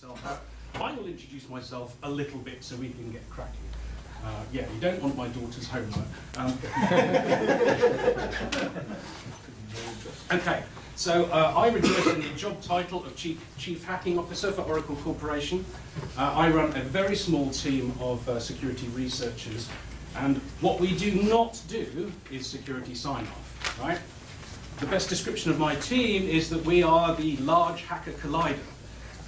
myself out. I will introduce myself a little bit so we can get cracking. Yeah, you don't want my daughter's homework. Okay, so I rejoice in the job title of Chief Hacking Officer for Oracle Corporation. I run a very small team of security researchers, and what we do not do is security sign-off, right? The best description of my team is that we are the large hacker collider.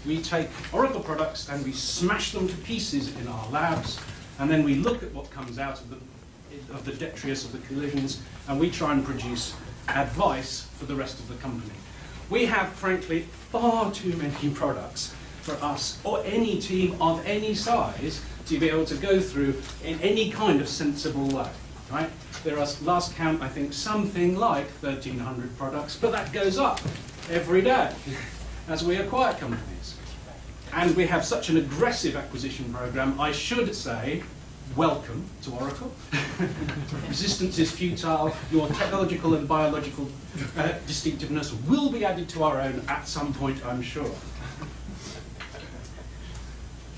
We take Oracle products and we smash them to pieces in our labs, and then we look at what comes out of the detritus of the collisions, and we try and produce advice for the rest of the company. We have, frankly, far too many products for us, or any team of any size, to be able to go through in any kind of sensible way, right? There are, last count, I think, something like 1,300 products, but that goes up every day as we acquire companies. And we have such an aggressive acquisition program, I should say, welcome to Oracle. Resistance is futile. Your technological and biological distinctiveness will be added to our own at some point, I'm sure.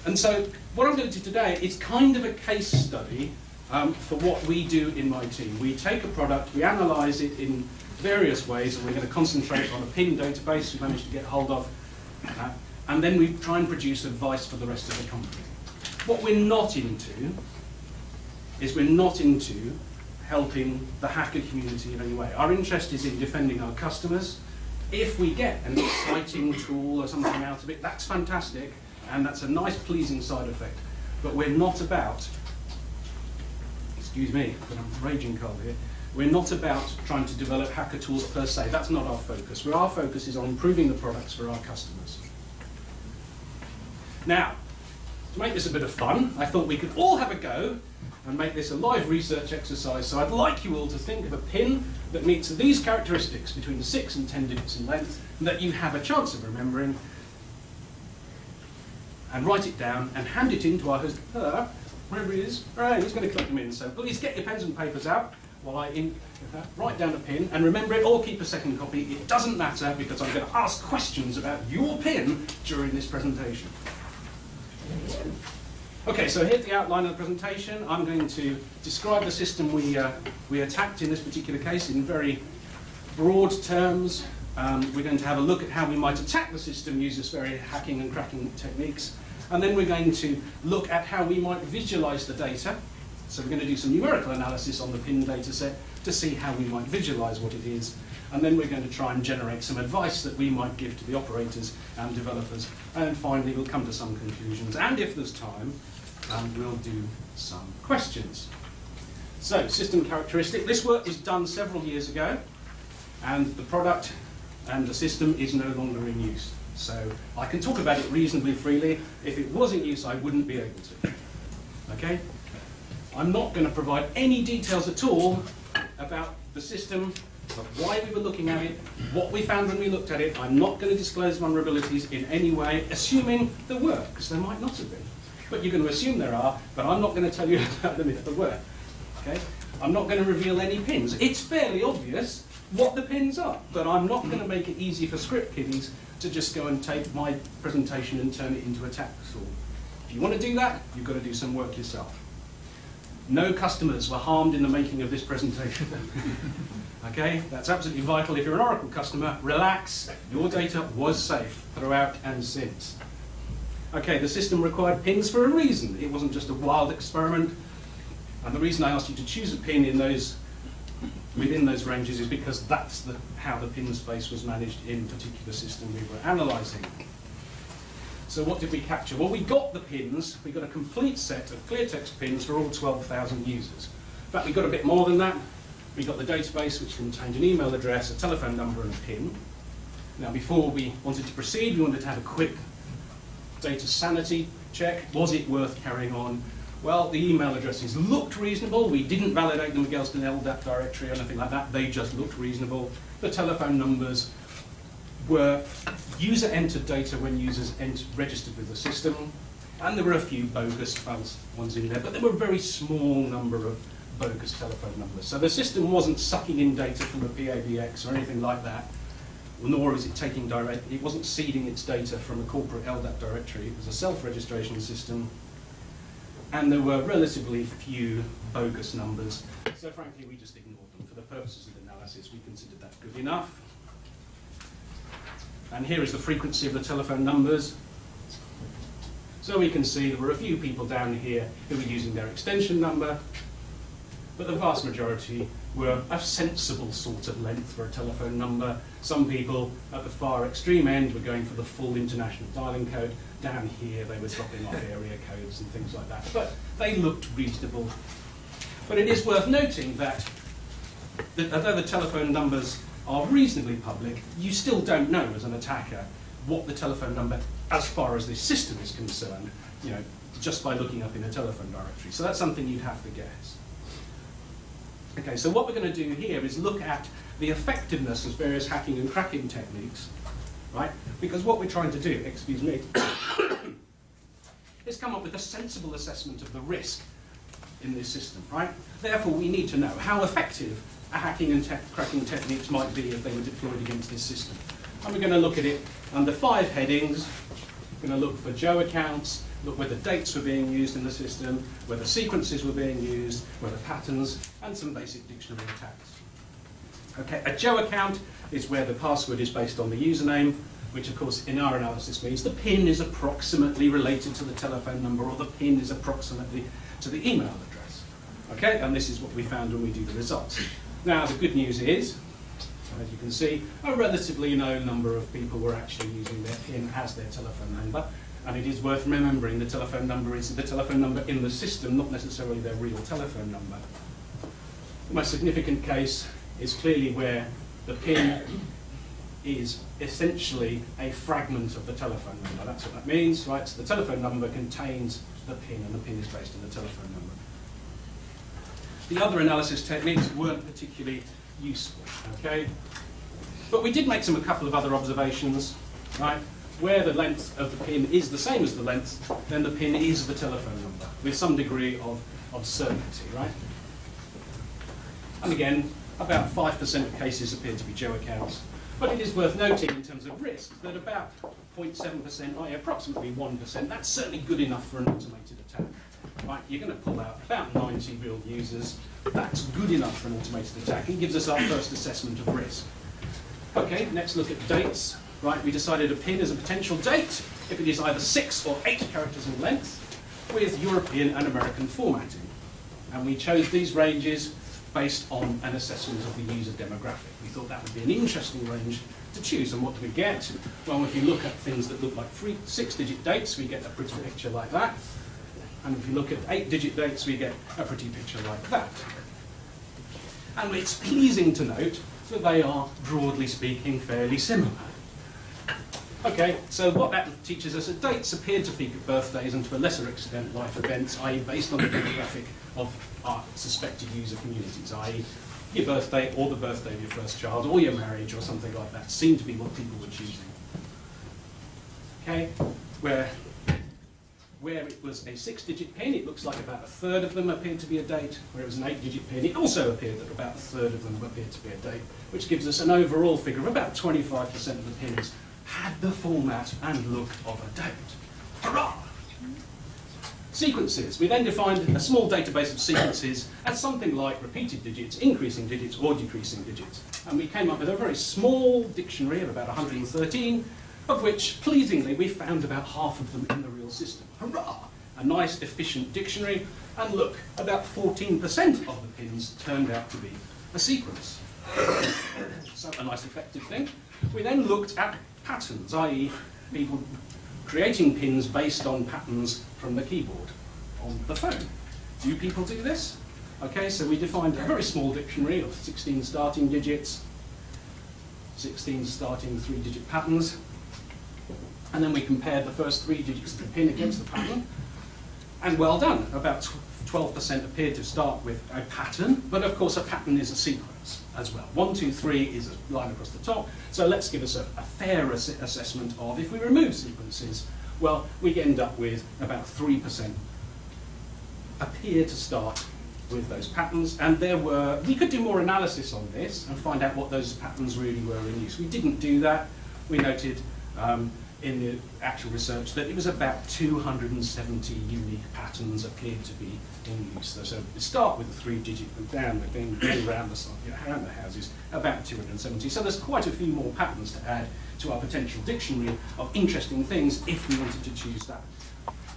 And so what I'm going to do today is kind of a case study for what we do in my team. We take a product, we analyze it in various ways, and we're going to concentrate on a PIN database we managed to get hold of, and then we try and produce advice for the rest of the company. What we're not into is we're not into helping the hacker community in any way. Our interest is in defending our customers. If we get an exciting tool or something out of it, that's fantastic, and that's a nice, pleasing side effect. But we're not about, excuse me, but I'm raging cold here, we're not about trying to develop hacker tools per se. That's not our focus. Our focus is on improving the products for our customers. Now, to make this a bit of fun, I thought we could all have a go and make this a live research exercise. So I'd like you all to think of a pin that meets these characteristics between 6 and 10 digits in length, and that you have a chance of remembering, and write it down and hand it in to our host. Wherever he is, right, he's going to click them in. So please get your pens and papers out while I write down a pin, and remember it, or keep a second copy. It doesn't matter, because I'm going to ask questions about your pin during this presentation. Okay, so here's the outline of the presentation. I'm going to describe the system we attacked in this particular case in very broad terms. We're going to have a look at how we might attack the system using very hacking and cracking techniques. And then we're going to look at how we might visualize the data. So we're going to do some numerical analysis on the PIN data set to see how we might visualize what it is. And then we're going to try and generate some advice that we might give to the operators and developers. And finally, we'll come to some conclusions. And if there's time, we'll do some questions. So, system characteristic. This work was done several years ago, and the product and the system is no longer in use. So I can talk about it reasonably freely. If it was in use, I wouldn't be able to. Okay? I'm not going to provide any details at all about the system, of why we were looking at it, what we found when we looked at it. I'm not going to disclose vulnerabilities in any way, assuming there were, because there might not have been. But you're going to assume there are, but I'm not going to tell you about them if there were. Okay? I'm not going to reveal any pins. It's fairly obvious what the pins are, but I'm not going to make it easy for script kiddies to just go and take my presentation and turn it into a tax tool. If you want to do that, you've got to do some work yourself. No customers were harmed in the making of this presentation. Okay, that's absolutely vital. If you're an Oracle customer, relax. Your data was safe throughout and since. Okay, the system required pins for a reason. It wasn't just a wild experiment. And the reason I asked you to choose a pin in within those ranges is because that's how the pin space was managed in the particular system we were analysing. So what did we capture? Well, we got the pins. We got a complete set of clear text pins for all 12,000 users. In fact, we got a bit more than that. We got the database, which contained an email address, a telephone number, and a pin. Now, before we wanted to proceed, we wanted to have a quick data sanity check. Was it worth carrying on? Well, the email addresses looked reasonable. We didn't validate them against an LDAP directory or anything like that. They just looked reasonable. The telephone numbers were user-entered data when users registered with the system. And there were a few bogus false ones in there, but there were a very small number of bogus telephone numbers. So the system wasn't sucking in data from a PABX or anything like that. nor is it taking direct, it wasn't seeding its data from a corporate LDAP directory, it was a self-registration system, and there were relatively few bogus numbers, so frankly we just ignored them. For the purposes of the analysis, we considered that good enough. And here is the frequency of the telephone numbers. So we can see there were a few people down here who were using their extension number, but the vast majority were a sensible sort of length for a telephone number. Some people at the far extreme end were going for the full international dialing code. Down here they were dropping off area codes and things like that, but they looked reasonable. But it is worth noting that although the telephone numbers are reasonably public, you still don't know as an attacker what the telephone number, as far as this system is concerned, you know, just by looking up in a telephone directory. So that's something you'd have to guess. Okay, so what we're going to do here is look at the effectiveness of various hacking and cracking techniques, right? Because what we're trying to do, excuse me, is come up with a sensible assessment of the risk in this system, right? Therefore, we need to know how effective a hacking and cracking techniques might be if they were deployed against this system. And we're going to look at it under 5 headings. We're going to look for Joe accounts, look whether dates were being used in the system, whether sequences were being used, whether patterns, and some basic dictionary attacks. Okay, a Joe account is where the password is based on the username, which of course in our analysis means the PIN is approximately related to the telephone number, or the PIN is approximately to the email address. Okay, and this is what we found when we do the results. Now the good news is, as you can see, a relatively low number of people were actually using their PIN as their telephone number, and it is worth remembering the telephone number is the telephone number in the system, not necessarily their real telephone number. The most significant case is clearly where the PIN is essentially a fragment of the telephone number. That's what that means, right? So the telephone number contains the PIN, and the PIN is based on the telephone number. The other analysis techniques weren't particularly useful, okay? But we did make a couple of other observations, right? Where the length of the PIN is the same as the length, then the PIN is the telephone number, with some degree of certainty, right? And again, about 5% of cases appear to be Joe accounts. But it is worth noting in terms of risk that about 0.7%, i.e. approximately 1%, that's certainly good enough for an automated attack. Right, you're going to pull out about 90 real users. That's good enough for an automated attack and gives us our first assessment of risk. Okay, next look at dates. Right, we decided a PIN is a potential date if it is either 6 or 8 characters in length with European and American formatting. And we chose these ranges based on an assessment of the user demographic. We thought that would be an interesting range to choose. And what do we get? Well, if you look at things that look like 6-digit dates, we get a pretty picture like that. And if you look at 8-digit dates, we get a pretty picture like that. And it's pleasing to note that they are, broadly speaking, fairly similar. Okay, so what that teaches us, that dates appear to peak at birthdays and to a lesser extent life events, i.e. based on the demographic of our suspected user communities, i.e. your birthday or the birthday of your first child or your marriage or something like that seemed to be what people were choosing. Okay, where it was a 6-digit PIN, it looks like about a third of them appeared to be a date. Where it was an 8-digit PIN, it also appeared that about a third of them appeared to be a date, which gives us an overall figure of about 25% of the PINs had the format and look of a date. Hurrah! Sequences. We then defined a small database of sequences as something like repeated digits, increasing digits, or decreasing digits. And we came up with a very small dictionary of about 113, of which, pleasingly, we found about half of them in the real system. Hurrah! A nice, efficient dictionary. And look, about 14% of the pins turned out to be a sequence. So a nice, effective thing. We then looked at patterns, i.e. people creating pins based on patterns from the keyboard on the phone. Do people do this? Okay, so we defined a very small dictionary of 16 starting digits, 16 starting 3-digit patterns, and then we compared the first 3 digits of the pin against the pattern, and well done. About 12% appeared to start with a pattern, but of course a pattern is a sequence as well. 1, 2, 3 is a line across the top, so let's give us a fair assessment of if we remove sequences. Well, we end up with about 3% appear to start with those patterns, and we could do more analysis on this and find out what those patterns really were in use. We didn't do that. We noted in the actual research that it was about 270 unique patterns appeared to be in use. So we start with the 3-digit and down the thing, around the houses, about 270. So there's quite a few more patterns to add to our potential dictionary of interesting things if we wanted to choose that.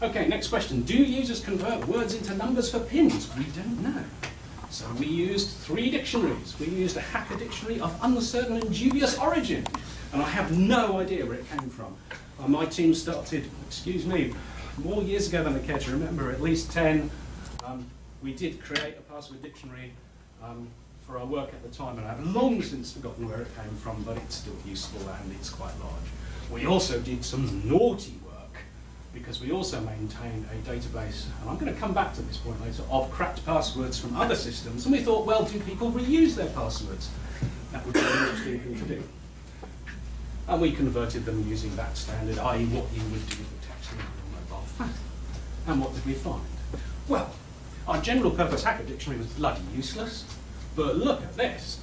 Okay, next question. Do users convert words into numbers for pins? We don't know. So we used 3 dictionaries. We used a hacker dictionary of uncertain and dubious origin. And I have no idea where it came from. My team started, excuse me, more years ago than I care to remember, at least 10. We did create a password dictionary for our work at the time, and I've long since forgotten where it came from, but it's still useful and it's quite large. We also did some naughty work, because we also maintain a database, and I'm going to come back to this point later, of cracked passwords from other systems, and we thought, well, do people reuse their passwords? That would be an interesting thing to do. And we converted them using that standard, i.e. what you would do for texting on your mobile phone. And what did we find? Well, our general purpose hacker dictionary was bloody useless, but look at this.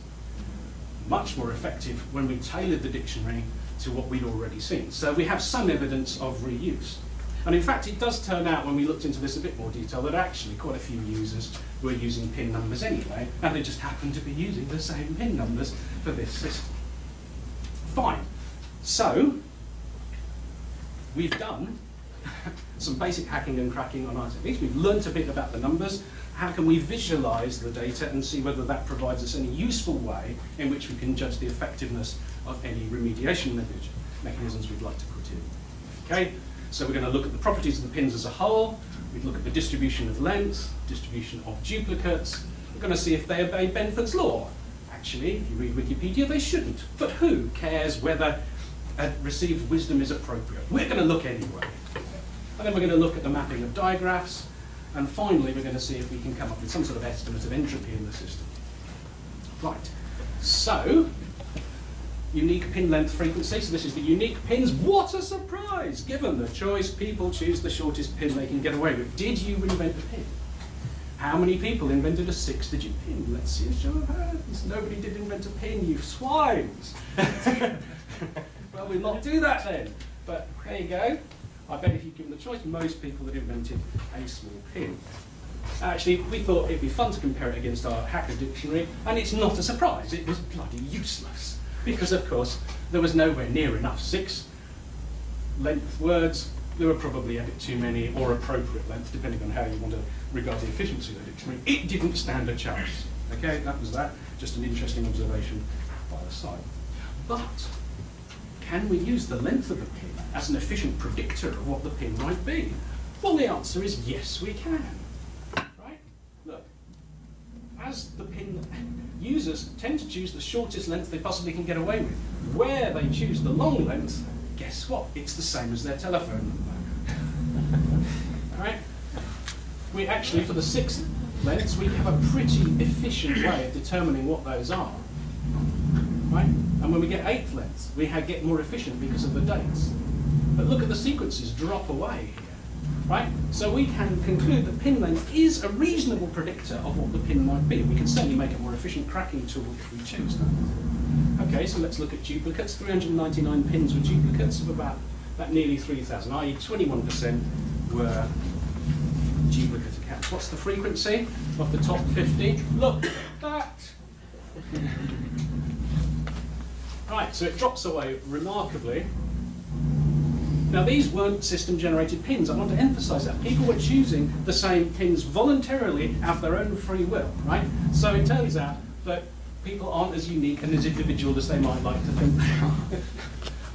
Much more effective when we tailored the dictionary to what we'd already seen. So we have some evidence of reuse. And in fact, it does turn out, when we looked into this a bit more detail, that actually quite a few users were using PIN numbers anyway, and they just happened to be using the same PIN numbers for this system. Fine. So, we've done some basic hacking and cracking on our techniques. We've learnt a bit about the numbers. How can we visualize the data and see whether that provides us any useful way in which we can judge the effectiveness of any remediation mechanisms we'd like to put in. Okay, so we're going to look at the properties of the pins as a whole. We'd look at the distribution of length, distribution of duplicates. We're going to see if they obey Benford's law. Actually, if you read Wikipedia, they shouldn't. But who cares whether received wisdom is appropriate? We're going to look anyway. And then we're going to look at the mapping of digraphs. And finally, we're going to see if we can come up with some sort of estimate of entropy in the system. Right, so, unique pin length frequency. So this is the unique pins. What a surprise! Given the choice, people choose the shortest pin they can get away with. Did you invent a pin? How many people invented a 6-digit pin? Let's see a show of hands. Nobody did invent a pin, you swines. Well, we'll not do that then. But there you go. I bet if you'd given the choice, most people had invented a small pin. Actually, we thought it'd be fun to compare it against our hacker dictionary, and it's not a surprise. It was bloody useless. Because, of course, there was nowhere near enough 6-length words. There were probably a bit too many, or appropriate length, depending on how you want to regard the efficiency of the dictionary. It didn't stand a chance. Okay, that was that. Just an interesting observation by the side. But can we use the length of a pin as an efficient predictor of what the pin might be? Well, the answer is yes, we can. Right? Look, as the pin users tend to choose the shortest length they possibly can get away with. Where they choose the long length, guess what? It's the same as their telephone number. Right? We actually, for the 6 lengths, we have a pretty efficient way of determining what those are. Right? And when we get 8th lengths, we get more efficient because of the dates. But look at the sequences drop away here. Right? So we can conclude that pin length is a reasonable predictor of what the pin might be. We can certainly make a more efficient cracking tool if we choose that. Okay, so let's look at duplicates. 399 pins were duplicates of about nearly 3,000, i.e. 21% were duplicate accounts. What's the frequency of the top 50? Look at that! Right, so it drops away remarkably. Now these weren't system-generated pins. I want to emphasize that. People were choosing the same pins voluntarily of their own free will, right? So it turns out that people aren't as unique and as individual as they might like to think they are.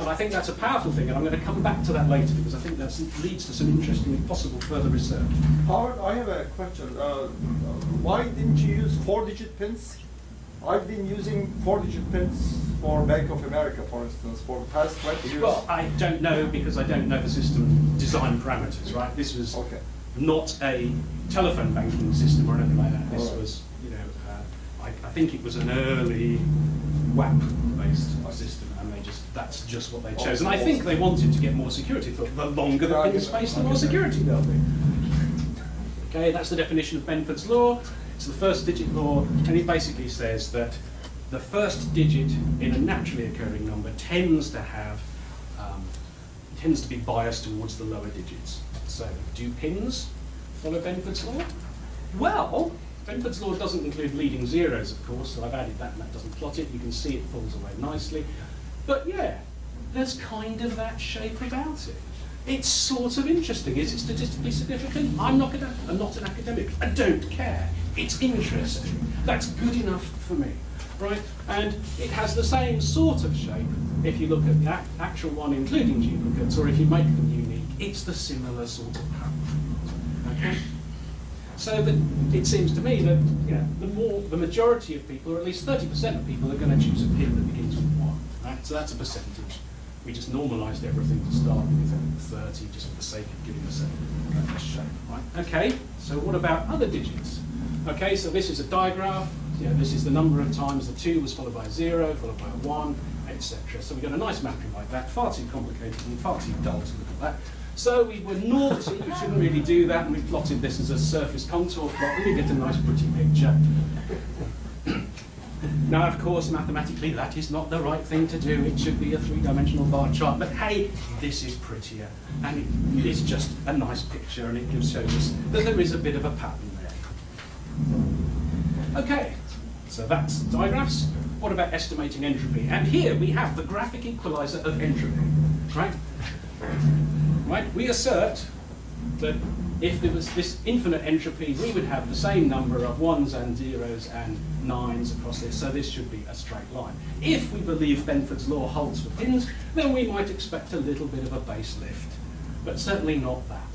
And I think that's a powerful thing, and I'm going to come back to that later because I think that leads to some interesting possible further research. Howard, I have a question. Why didn't you use 4-digit pins? I've been using 4-digit pins for Bank of America, for instance, for the past 20 years. Well, I don't know because I don't know the system design parameters, right? This was not a telephone banking system or anything like that. This was, you know, I think it was an early WAP-based system, and that's just what they chose. And I think they wanted to get more security. Thought the longer the pin space, the more security there'll be. Okay, that's the definition of Benford's law. It's the first digit law, and it basically says that the first digit in a naturally occurring number tends to be biased towards the lower digits. So, do pins follow Benford's law? Well, Benford's law doesn't include leading zeros, of course, so I've added that and that doesn't plot it. You can see it falls away nicely. But yeah, there's kind of that shape about it. It's sort of interesting. Is it statistically significant? I'm not an academic. I don't care. It's interesting. That's good enough for me, right? And it has the same sort of shape if you look at the actual one including duplicates, or if you make them unique, it's the similar sort of pattern. Okay? So that it seems to me that the majority of people, or at least 30% of people, are going to choose a pin that begins with 1. Right? So that's a percentage. We just normalised everything to start with 30, just for the sake of giving us a shape. Right? Okay. So what about other digits? Okay. So this is a digraph. This is the number of times the 2 was followed by a 0, followed by a 1, etc. So we got a nice mapping like that. Far too complicated and far too dull to look at that. So we were naughty, we shouldn't really do that, and we plotted this as a surface contour plot, and we get a nice pretty picture. Now, of course, mathematically, that is not the right thing to do. It should be a 3-dimensional bar chart, but hey, this is prettier, and it is just a nice picture, and it shows us that there is a bit of a pattern there. Okay, so that's digraphs. What about estimating entropy? And here we have the graphic equalizer of entropy, right? Right? We assert that if there was this infinite entropy, we would have the same number of 1s and 0s and 9s across this, so this should be a straight line. If we believe Benford's law holds for pins, then we might expect a little bit of a base lift, but certainly not that,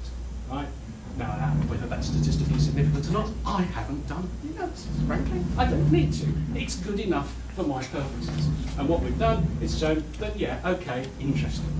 right? Now, whether that's statistically significant or not, I haven't done the analysis, frankly. I don't need to. It's good enough for my purposes. And what we've done is shown that, yeah, okay, interesting.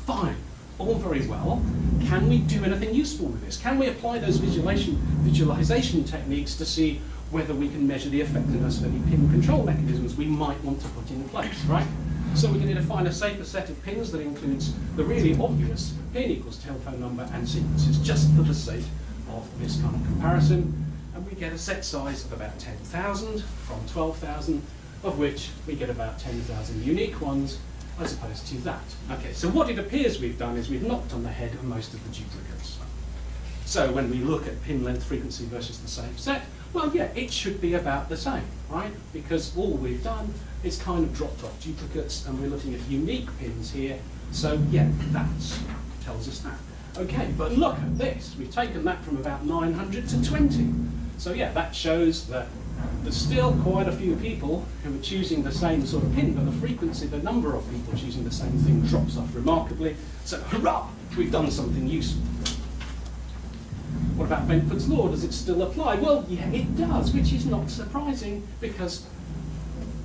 Fine, all very well. Can we do anything useful with this? Can we apply those visualization techniques to see whether we can measure the effectiveness of any pin control mechanisms we might want to put in place, right? So we're going to define a safer set of pins that includes the really obvious pin equals telephone number and sequences, just for the sake of this kind of comparison. And we get a set size of about 10,000 from 12,000, of which we get about 10,000 unique ones, as opposed to that. Okay, so what it appears we've done is we've knocked on the head of most of the duplicates. So when we look at pin length frequency versus the same set, well, yeah, it should be about the same, right? Because all we've done is kind of dropped off duplicates, and we're looking at unique pins here. So yeah, that tells us that. Okay, but look at this. We've taken that from about 900 to 20. So yeah, that shows that there's still quite a few people who are choosing the same sort of pin, but the frequency, the number of people choosing the same thing drops off remarkably. So hurrah, we've done something useful. What about Benford's law? Does it still apply? Well, yeah, it does, which is not surprising because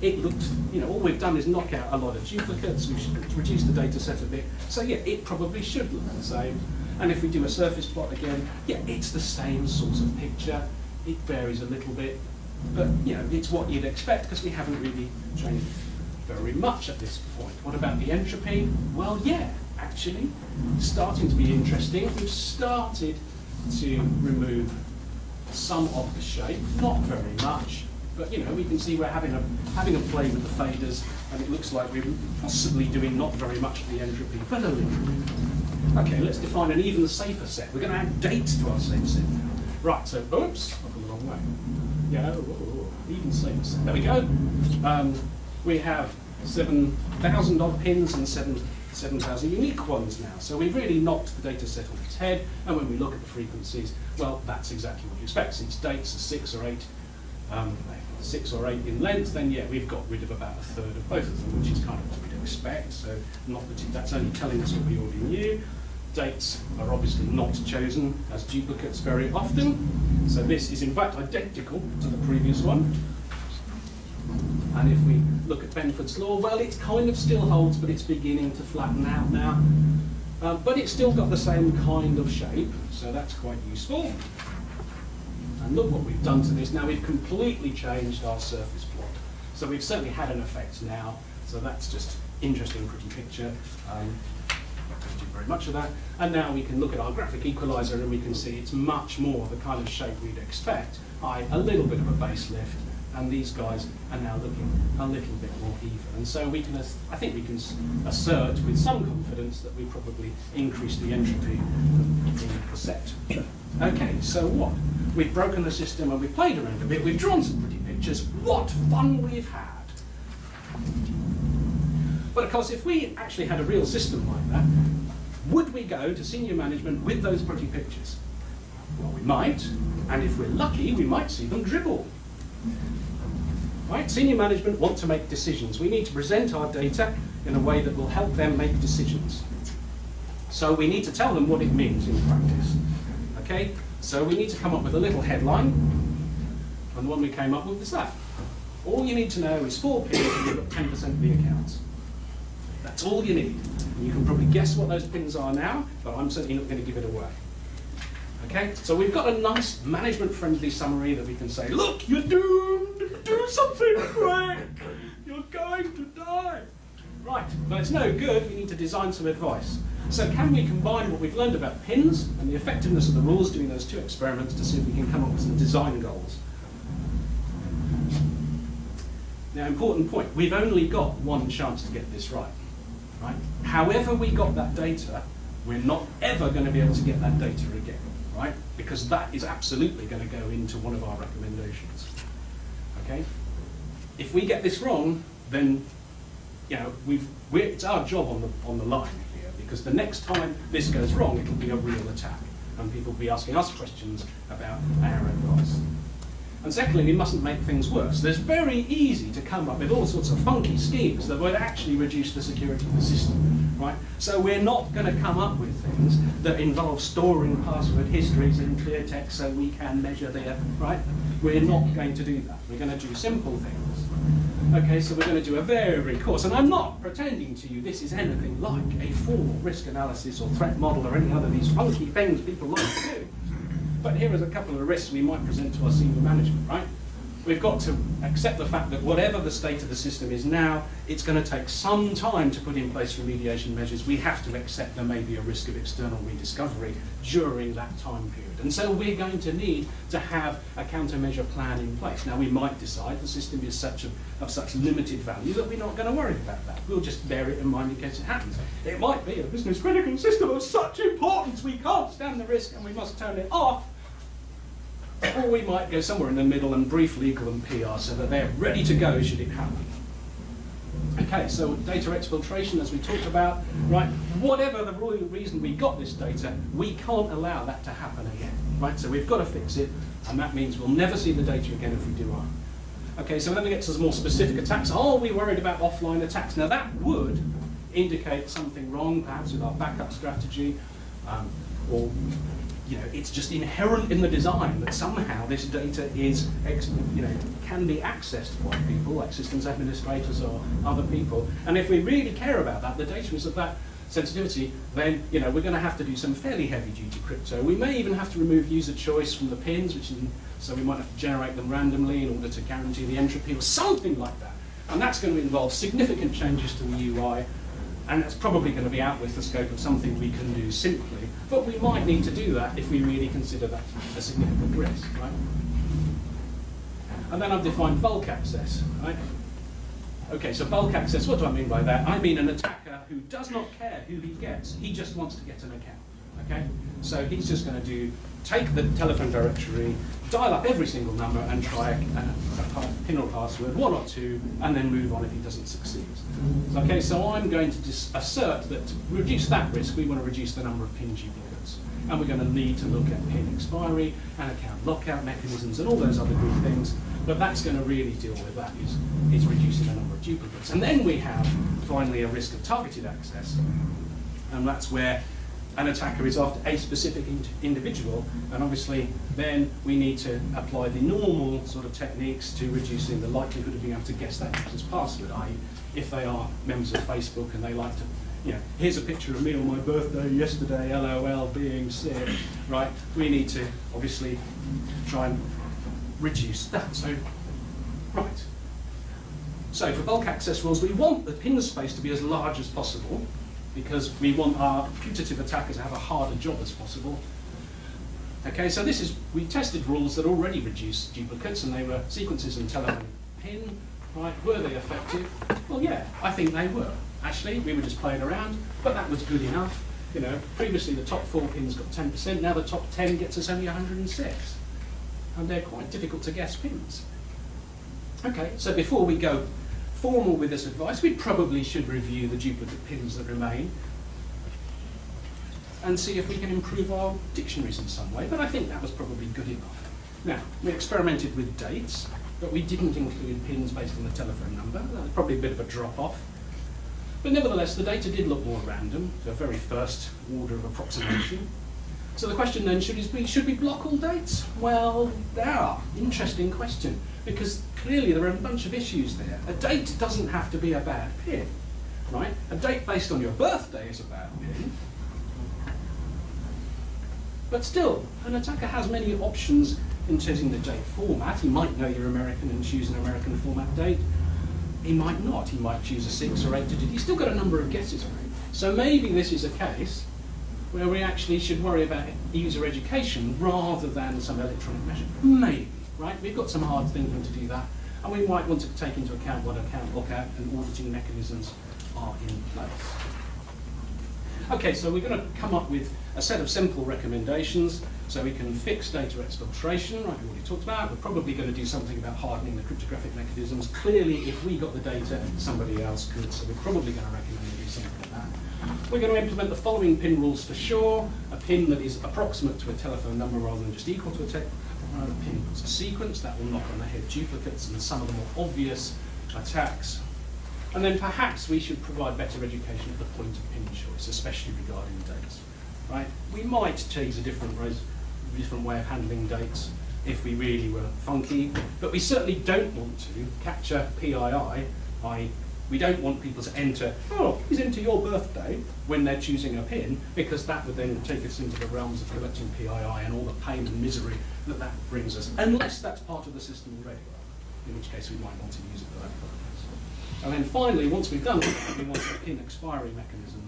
it looked, all we've done is knock out a lot of duplicates, we should reduce the data set a bit. So yeah, it probably should look the same. And if we do a surface plot again, yeah, it's the same sort of picture. It varies a little bit, but it's what you'd expect because we haven't really changed very much at this point. What about the entropy? Well, yeah, actually, starting to be interesting. We've started to remove some of the shape, not very much, but we can see we're having a play with the faders, and it looks like we're possibly doing not very much of the entropy, but a little bit. Okay, let's define an even safer set. We're going to add dates to our safe set now. Right, so, oops, I've gone the wrong way. Yeah, even safer set. There we go. We have 7,000 odd pins and 7,000 unique ones now. So we've really knocked the data set on its head, and when we look at the frequencies, well, that's exactly what you expect. Since dates are 6 or 8 in length, then yeah, we've got rid of about a third of both of them, which is kind of what we'd expect. So that's only telling us what we already knew. Dates are obviously not chosen as duplicates very often. So this is in fact identical to the previous one. And if we look at Benford's law, well, it kind of still holds, but it's beginning to flatten out now. But it's still got the same kind of shape, so that's quite useful. And look what we've done to this. Now we've completely changed our surface plot. So we've certainly had an effect now. So that's just interesting, pretty picture. very much of that. And now we can look at our graphic equalizer and we can see it's much more the kind of shape we'd expect, i.e. a little bit of a base lift, and these guys are now looking a little bit more even. And so we can, I think we can assert with some confidence that we probably increased the entropy in the set. Okay, so what? We've broken the system and we've played around a bit, we've drawn some pretty pictures. What fun we've had! But of course, if we actually had a real system like that, would we go to senior management with those pretty pictures? Well, we might, and if we're lucky, we might see them dribble. Right? Senior management want to make decisions. We need to present our data in a way that will help them make decisions. So we need to tell them what it means in practice. Okay? So we need to come up with a little headline, and the one we came up with is that. All you need to know is 4 pins and you've got 10% of the accounts. That's all you need. And you can probably guess what those pins are now, but I'm certainly not going to give it away. Okay, so we've got a nice management-friendly summary that we can say, look, you're doomed, do something quick, you're going to die. Right, but it's no good, we need to design some advice. So can we combine what we've learned about pins and the effectiveness of the rules doing those 2 experiments to see if we can come up with some design goals? Now, important point, we've only got one chance to get this right. Right? However we got that data, we're not ever going to be able to get that data again, right? Because that is absolutely going to go into one of our recommendations. Okay? If we get this wrong, then you know it's our job on the line here, because the next time this goes wrong, it'll be a real attack, and people will be asking us questions about our advice. And secondly, we mustn't make things worse. It's very easy to come up with all sorts of funky schemes that would actually reduce the security of the system, right? So we're not going to come up with things that involve storing password histories in clear text so we can measure their, right? We're not going to do that. We're going to do simple things. Okay, so we're going to do a very course, and I'm not pretending to you this is anything like a formal risk analysis or threat model or any other of these funky things people like to do. But here is a couple of risks we might present to our senior management, right? We've got to accept the fact that whatever the state of the system is now, it's going to take some time to put in place remediation measures. We have to accept there may be a risk of external rediscovery during that time period. And so we're going to need to have a countermeasure plan in place. Now, we might decide the system is of such limited value that we're not going to worry about that. We'll just bear it in mind in case it happens. It might be a business critical system of such importance we can't stand the risk and we must turn it off. Or we might go somewhere in the middle and brief legal and PR so that they're ready to go should it happen. Okay, so data exfiltration, as we talked about, right? Whatever the reason we got this data, we can't allow that to happen again, right? So we've got to fix it, and that means we'll never see the data again if we do our. Okay, so then we get to some more specific attacks. Are we worried about offline attacks? Now that would indicate something wrong, perhaps with our backup strategy, or you know, it's just inherent in the design that somehow this data is, can be accessed by people like systems administrators or other people. And if we really care about that, the data is of that sensitivity, then we're going to have to do some fairly heavy-duty crypto. We may even have to remove user choice from the pins, so we might have to generate them randomly in order to guarantee the entropy or something like that. And that's going to involve significant changes to the UI. And that's probably going to be out with the scope of something we can do simply. But we might need to do that if we really consider that a significant risk, right? And then I've defined bulk access, right? Okay, so bulk access, what do I mean by that? I mean an attacker who does not care who he gets, he just wants to get an account, okay? So he's just going to take the telephone directory, dial up every single number and try a pin or password, 1 or 2, and then move on if he doesn't succeed. Okay, so I'm going to assert that to reduce that risk, we want to reduce the number of pin duplicates. And we're going to need to look at pin expiry and account lockout mechanisms and all those other good things. But that's going to really deal with that, is reducing the number of duplicates. And then we have, finally, a risk of targeted access. And that's where an attacker is after a specific individual, and obviously then we need to apply the normal sort of techniques to reducing the likelihood of being able to guess that user's password, i.e. if they are members of Facebook and they like to, here's a picture of me on my birthday yesterday, LOL, being sick, right? We need to obviously try and reduce that. So, right. So for bulk access rules, we want the pin space to be as large as possible. because we want our putative attackers to have a harder job as possible. Okay, so we tested rules that already reduced duplicates, and they were sequences and telephone pin. Right, were they effective? Well, yeah, I think they were. Actually, we were just playing around, but that was good enough. You know, previously the top 4 pins got 10%, now the top 10 gets us only 106. And they're quite difficult to guess pins. Okay, so before we go formal with this advice, we probably should review the duplicate pins that remain and see if we can improve our dictionaries in some way, but I think that was probably good enough. Now, we experimented with dates, but we didn't include pins based on the telephone number. That was probably a bit of a drop-off. But nevertheless, the data did look more random, the very first order of approximation. So the question then should we block all dates? Well, interesting question, because clearly there are a bunch of issues there. A date doesn't have to be a bad pin, right? A date based on your birthday is a bad pin. But still, an attacker has many options in choosing the date format. He might know you're American and choose an American format date. He might not. He might choose a 6 or 8 digit. He's still got a number of guesses, right? So maybe this is a case where we actually should worry about user education rather than some electronic measure. Maybe, right? We've got some hard thinking to do that, and we might want to take into account what account lookout and auditing mechanisms are in place. Okay, so we're going to come up with a set of simple recommendations so we can fix data exfiltration, like we already talked about. We're probably going to do something about hardening the cryptographic mechanisms. Clearly, if we got the data, somebody else could, so we're probably going to recommend we do something like that. We're going to implement the following pin rules for sure. A pin that is approximate to a telephone number rather than just equal to a pin that's a sequence. That will knock on the head duplicates and some of the more obvious attacks. And then perhaps we should provide better education at the point of pin choice, especially regarding dates. Right? We might choose a different way of handling dates if we really were funky, but we certainly don't want to capture PII. We don't want people to enter, oh, he's into your birthday, when they're choosing a pin, because that would then take us into the realms of collecting PII and all the pain and misery that brings us, unless that's part of the system already, in which case we might want to use it for that purpose. And then finally, once we've done that, we want a pin expiry mechanism.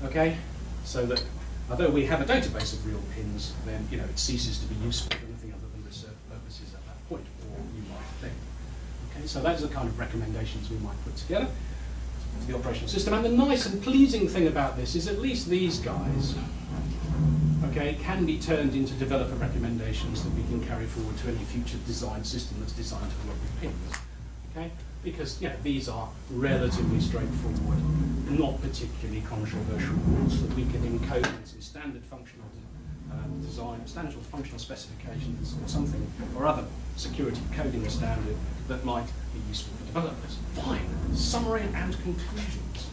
Okay, so that although we have a database of real pins, then it ceases to be useful for anything other than research purposes at that point, or you might think. Okay, so those are the kind of recommendations we might put together for the operational system. And the nice and pleasing thing about this is at least these guys, okay, can be turned into developer recommendations that we can carry forward to any future design system that's designed to work with pins. Okay, because these are relatively straightforward, not particularly controversial rules that we can encode in some standard functional design, standard functional specifications, or something or other security coding standard that might be useful for developers. Fine. Summary and conclusions.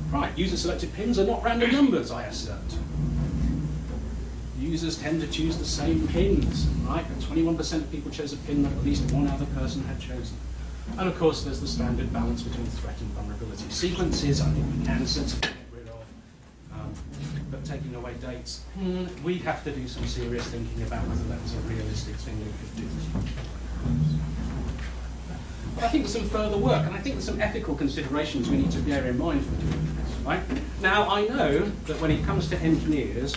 Right. User-selected pins are not random numbers, I assert. Users tend to choose the same pins, right? 21% of people chose a pin that at least one other person had chosen. And of course, there's the standard balance between threat and vulnerability. Sequences, I think we can sensibly get rid of, but taking away dates, we'd have to do some serious thinking about whether that was a realistic thing we could do. But I think there's some further work, and I think there's some ethical considerations we need to bear in mind for doing this, right? Now, I know that when it comes to engineers,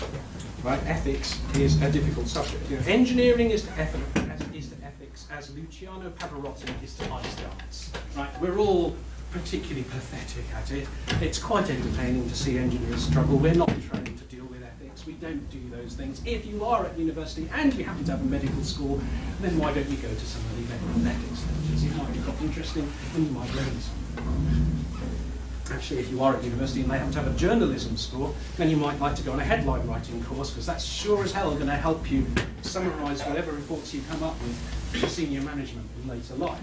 right, ethics is a difficult subject. Engineering is to ethics as Luciano Pavarotti is to ice dance. Right? We're all particularly pathetic at it. It's quite entertaining to see engineers struggle. We're not trained to deal with ethics. We don't do those things. If you are at university and you happen to have a medical school, then why don't you go to some of the medical ethics lectures? It might be quite interesting and you might learn something. Actually, if you are at university and they happen to have a journalism school, then you might like to go on a headline writing course, because that's sure as hell going to help you summarise whatever reports you come up with for senior management in later life.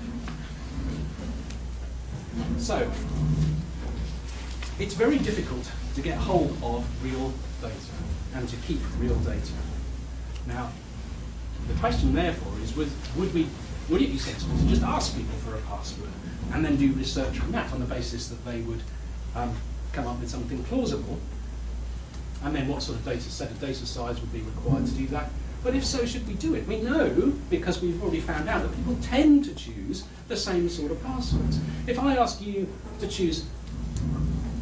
So, it's very difficult to get hold of real data and to keep real data. Now, the question therefore is, would it be sensible to just ask people for a password and then do research on that on the basis that they would come up with something plausible? And then what sort of data size would be required to do that? But if so, should we do it? We know, because we've already found out, that people tend to choose the same sort of passwords. If I ask you to choose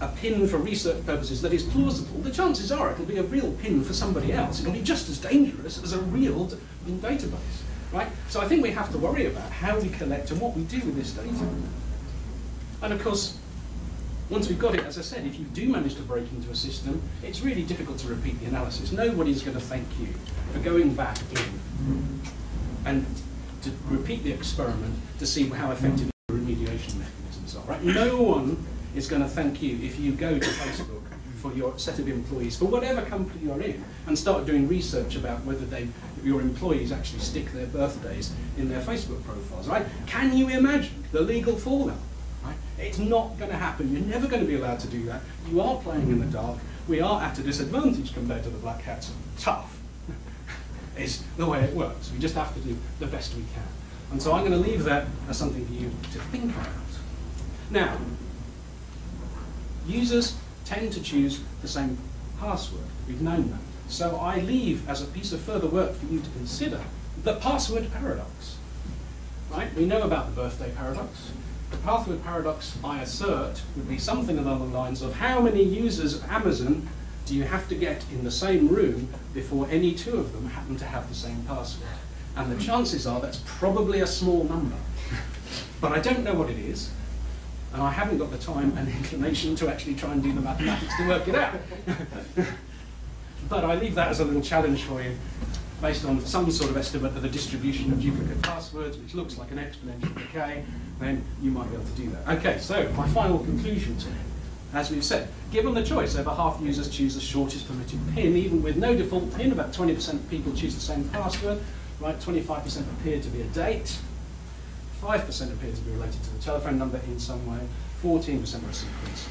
a PIN for research purposes that is plausible, the chances are it'll be a real PIN for somebody else. It'll be just as dangerous as a real database, right? So I think we have to worry about how we collect and what we do with this data. And of course, once we've got it, as I said, if you do manage to break into a system, it's really difficult to repeat the analysis. Nobody's going to thank you for going back in and to repeat the experiment to see how effective your remediation mechanisms are, right? No one is going to thank you if you go to Facebook for your set of employees, for whatever company you're in, and start doing research about whether your employees actually stick their birthdays in their Facebook profiles, right? Can you imagine the legal fallout? Right? It's not going to happen. You're never going to be allowed to do that. You are playing in the dark. We are at a disadvantage compared to the black hats. Tough is the way it works. We just have to do the best we can. And so I'm going to leave that as something for you to think about. Now, users tend to choose the same password. We've known that. So I leave as a piece of further work for you to consider the password paradox. Right? We know about the birthday paradox. The password paradox, I assert, would be something along the lines of how many users of Amazon do you have to get in the same room before any two of them happen to have the same password? And the chances are that's probably a small number. But I don't know what it is, and I haven't got the time and inclination to actually try and do the mathematics to work it out. But I leave that as a little challenge for you, based on some sort of estimate of the distribution of duplicate passwords, which looks like an exponential decay, then you might be able to do that. Okay, so my final conclusions. As we've said, given the choice, over half users choose the shortest permitted PIN, even with no default PIN. About 20% of people choose the same password, right? 25% appear to be a date, 5% appear to be related to the telephone number in some way, 14% are a sequence.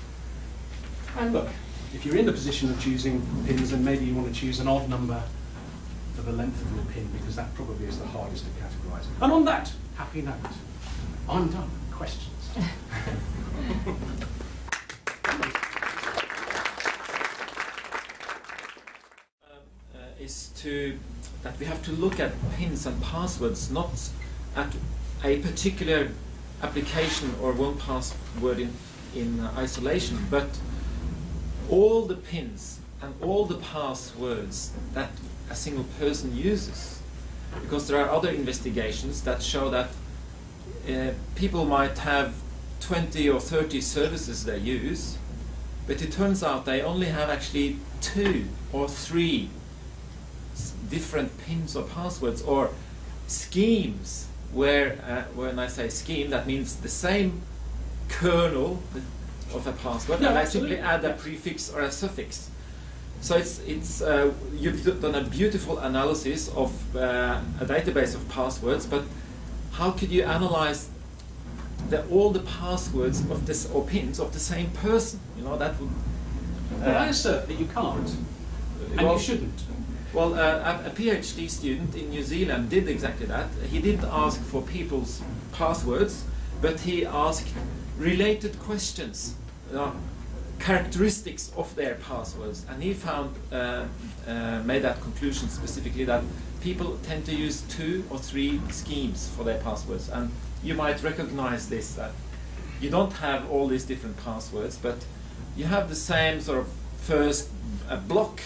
And look, if you're in the position of choosing PINs, then maybe you want to choose an odd number for the length of your PIN, because that probably is the hardest to categorize. And on that happy note, I'm done. Questions? Is that we have to look at PINs and passwords not at a particular application or one password in isolation, but all the PINs and all the passwords that a single person uses. Because there are other investigations that show that people might have 20 or 30 services they use, but it turns out they only have actually 2 or 3 different PINs or passwords or schemes, where when I say scheme, that means the same kernel of a password, and I simply add a prefix or a suffix. So you've done a beautiful analysis of a database of passwords, but how could you analyze all the passwords of this or PINs of the same person? You know, that would. I assert that you can't, and you shouldn't. Well, a PhD student in New Zealand did exactly that. He didn't ask for people's passwords, but he asked related questions, characteristics of their passwords, and he found, made that conclusion specifically, that people tend to use 2 or 3 schemes for their passwords. And you might recognize this, that you don't have all these different passwords, but you have the same sort of first block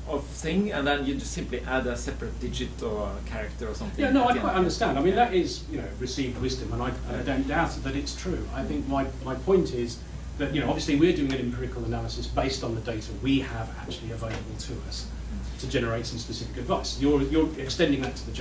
of thing, and then you just simply add a separate digit or a character or something. Yeah, no, I quite understand. I mean, that is, received wisdom, and I don't doubt that it's true. I think my point is that, obviously we're doing an empirical analysis based on the data we have actually available to us to generate some specific advice. You're extending that to the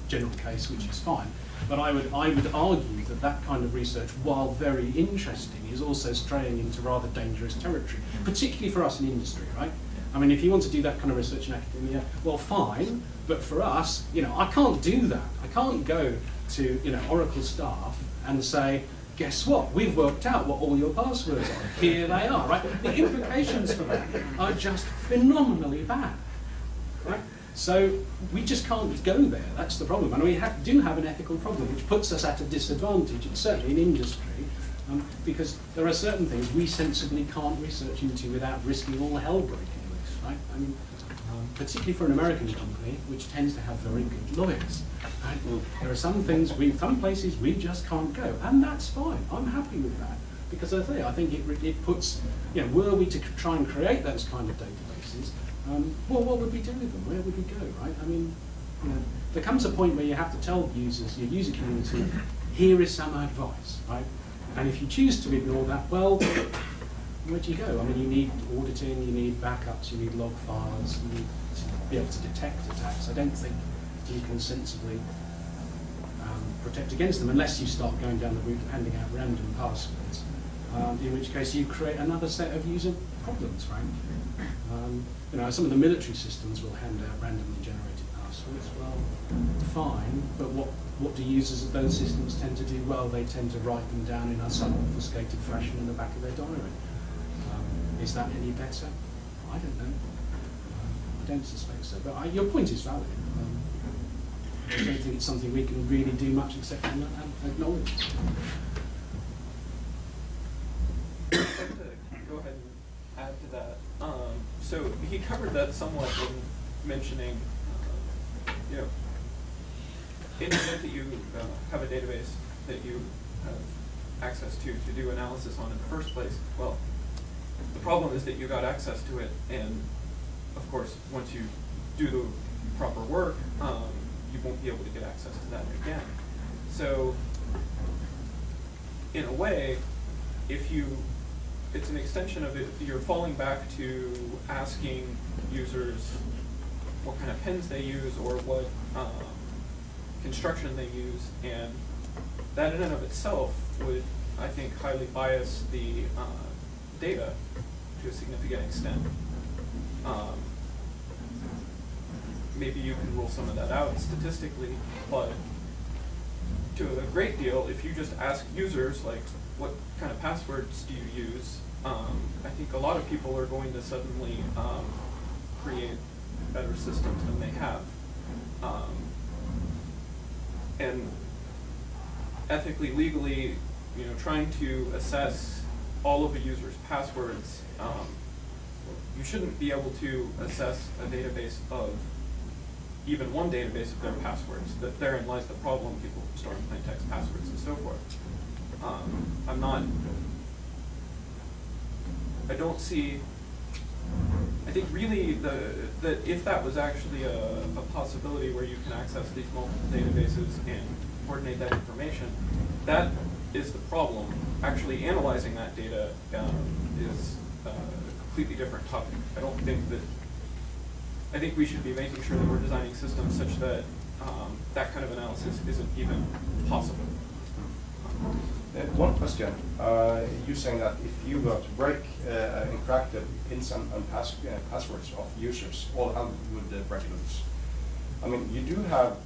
general case, which is fine. But I would argue that kind of research, while very interesting, is also straying into rather dangerous territory, particularly for us in industry, right? I mean, if you want to do that kind of research in academia, well, fine, but for us, I can't do that. I can't go to, Oracle staff and say, guess what? We've worked out what all your passwords are. Here they are, right? The implications for that are just phenomenally bad, right? So we just can't go there. That's the problem. And we do have an ethical problem, which puts us at a disadvantage, and certainly in industry, because there are certain things we sensibly can't research into without risking all hell breaking loose, right? I mean, particularly for an American company, which tends to have very good lawyers. Right? There are some things, some places we just can't go, and that's fine. I'm happy with that, because as I say, I think it puts, were we to try and create those kind of databases, well, what would we do with them? Where would we go, right? I mean, there comes a point where you have to tell users, your user community, here is some advice, right? And if you choose to ignore that, well, where do you go? I mean, you need auditing, you need backups, you need log files, you need to be able to detect attacks. I don't think you can sensibly protect against them unless you start going down the route of handing out random passwords, in which case you create another set of user problems, right? Some of the military systems will hand out randomly generated passwords. Well, fine, but what do users of those systems tend to do? Well, they tend to write them down in some obfuscated fashion in the back of their diary. Is that any better? I don't know. I don't suspect so. But your point is valid. I don't think it's something we can really do much except acknowledge. I'd like to go ahead and add to that. So he covered that somewhat in mentioning, in the event that you have a database that you have access to do analysis on in the first place, well, the problem is that you got access to it, and of course, once you do the proper work, you won't be able to get access to that again. So, in a way, it's an extension of it, you're falling back to asking users what kind of pins they use or what construction they use, and that in and of itself would, I think, highly bias the data to a significant extent. Maybe you can rule some of that out statistically, but to a great deal, if you just ask users, like, what kind of passwords do you use, I think a lot of people are going to suddenly create better systems than they have. And ethically, legally, trying to assess all of a user's passwords, you shouldn't be able to assess a database of even one database of their passwords. That therein lies the problem, people storing plain text passwords and so forth. I don't see, I think really that if that was actually a possibility where you can access these multiple databases and coordinate that information, that is the problem. Actually analyzing that data is a completely different topic. I think we should be making sure that we're designing systems such that that kind of analysis isn't even possible. One question. You're saying that if you were to break and crack the pins and passwords of users, all hell would break loose. I mean, you do have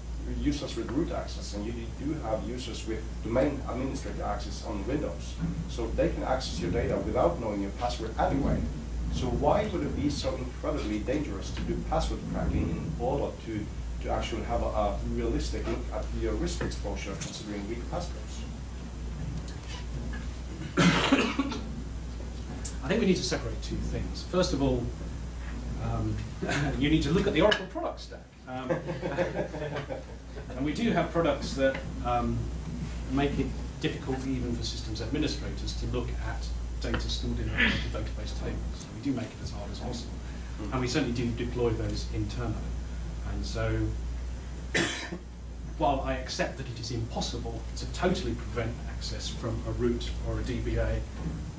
users with root access, and you do have users with domain administrator access on Windows. So they can access your data without knowing your password anyway. So why would it be so incredibly dangerous to do password cracking in order to actually have a realistic look at your risk exposure considering weak passwords? I think we need to separate two things. First of all, you need to look at the Oracle product stack. And we do have products that make it difficult even for systems administrators to look at data stored in Oracle database tables. We do make it as hard as possible. And we certainly do deploy those internally. And so, while I accept that it is impossible to totally prevent access from a root or a DBA,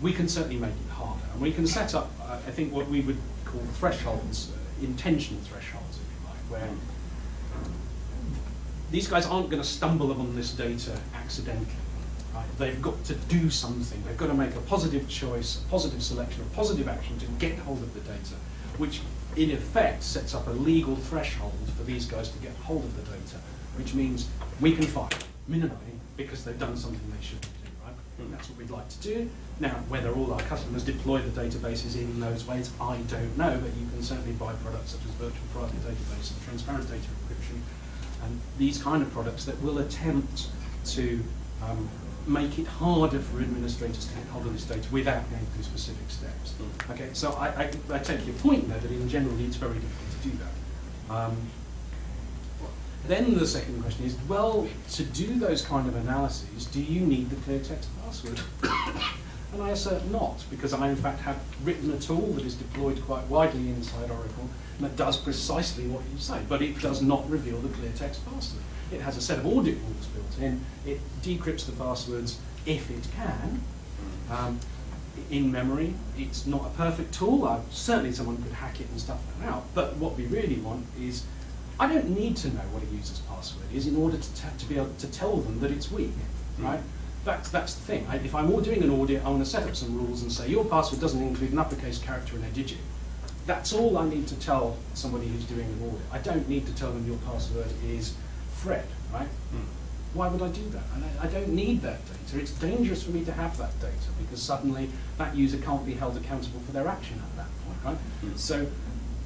we can certainly make it harder. And we can set up, I think, what we would call thresholds, intention thresholds, if you like, where these guys aren't going to stumble upon this data accidentally. Right? They've got to do something. They've got to make a positive choice, a positive selection, a positive action to get hold of the data, which in effect sets up a legal threshold for these guys to get hold of the data, which means we can fine minimally because they've done something they shouldn't do, right? And that's what we'd like to do. Now, whether all our customers deploy the databases in those ways, I don't know, but you can certainly buy products such as virtual private database and transparent data encryption, and these kind of products that will attempt to make it harder for administrators to get hold of this data without going through specific steps. Okay, so I take your point there that in general it's very difficult to do that. Then the second question is, well, to do those kind of analyses, do you need the clear text password? And I assert not, because I in fact have written a tool that is deployed quite widely inside Oracle and that does precisely what you say, but it does not reveal the clear text password. It has a set of audit rules built in. It decrypts the passwords if it can. In memory, it's not a perfect tool. Certainly someone could hack it and stuff that out, but what we really want is, I don't need to know what a user's password is in order to be able to tell them that it's weak, right? That's the thing. If I'm doing an audit, I want to set up some rules and say your password doesn't include an uppercase character and a digit. That's all I need to tell somebody who's doing an audit. I don't need to tell them your password is Fred, right? Why would I do that? I don't need that data. It's dangerous for me to have that data because suddenly that user can't be held accountable for their action at that point, right? So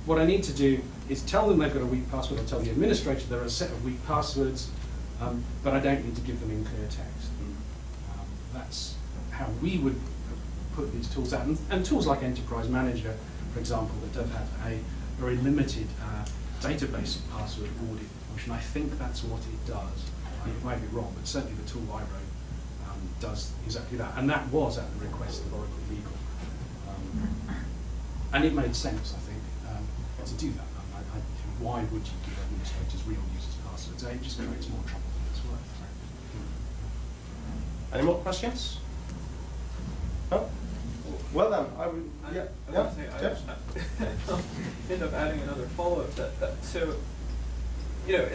what I need to do is tell them they've got a weak password, or tell the administrator there are a set of weak passwords, but I don't need to give them in clear text. That's how we would put these tools out. And tools like Enterprise Manager, for example, that don't have a very limited database password audit function, I think that's what it does. It might be wrong, but certainly the tool I wrote does exactly that. And that was at the request of Oracle Legal. And it made sense, I think, to do that. Why would you give administrators real users' passwords? It just creates more trouble than it's worth. Any more questions? No? Well then, I would, end up adding another follow-up so, you know,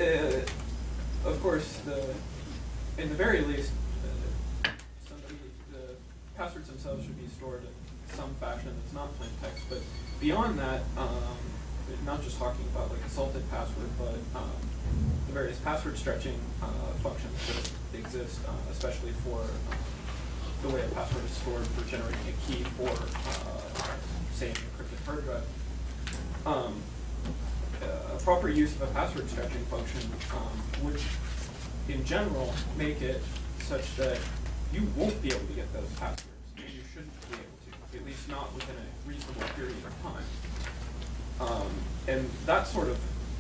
of course, in the very least, the passwords themselves should be stored in some fashion that's not plain text, but beyond that, not just talking about like a salted password, but the various password stretching functions that exist, especially for the way a password is stored for generating a key for, say, an encrypted hard drive. A proper use of a password stretching function would, in general, make it such that you won't be able to get those passwords, and you shouldn't be able to, at least not within a reasonable period of time. And that sort of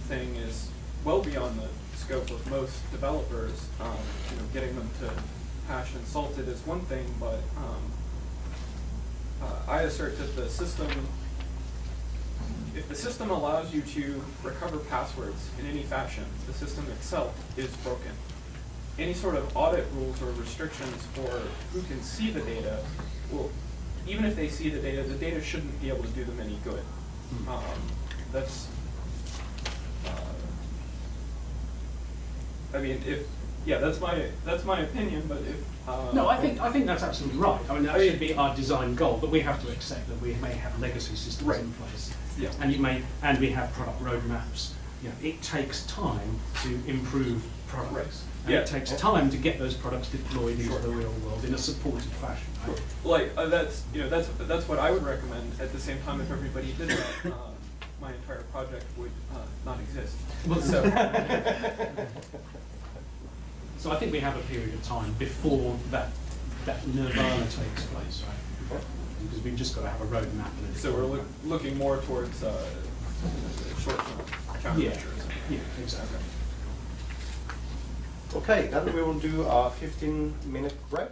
thing is well beyond the scope of most developers. You know, getting them to hash and salt it is one thing, but I assert that the system, if the system allows you to recover passwords in any fashion, the system itself is broken. Any sort of audit rules or restrictions for who can see the data, well, even if they see the data shouldn't be able to do them any good. That's, I mean, that's my opinion. But if no, I think that's absolutely right. I mean, that should be our design goal, but we have to accept that we may have legacy systems in place, and we have product roadmaps. You know, it takes time to improve products. And it takes time to get those products deployed into the real world in a supported fashion. Right? Like that's what I would recommend. At the same time, if everybody did that, my entire project would not exist. So I think we have a period of time before that nirvana takes place, right? Because we've just got to have a roadmap. So we're looking more towards short-term countermeasures. Yeah, exactly. Okay, then we will do a 15-minute break.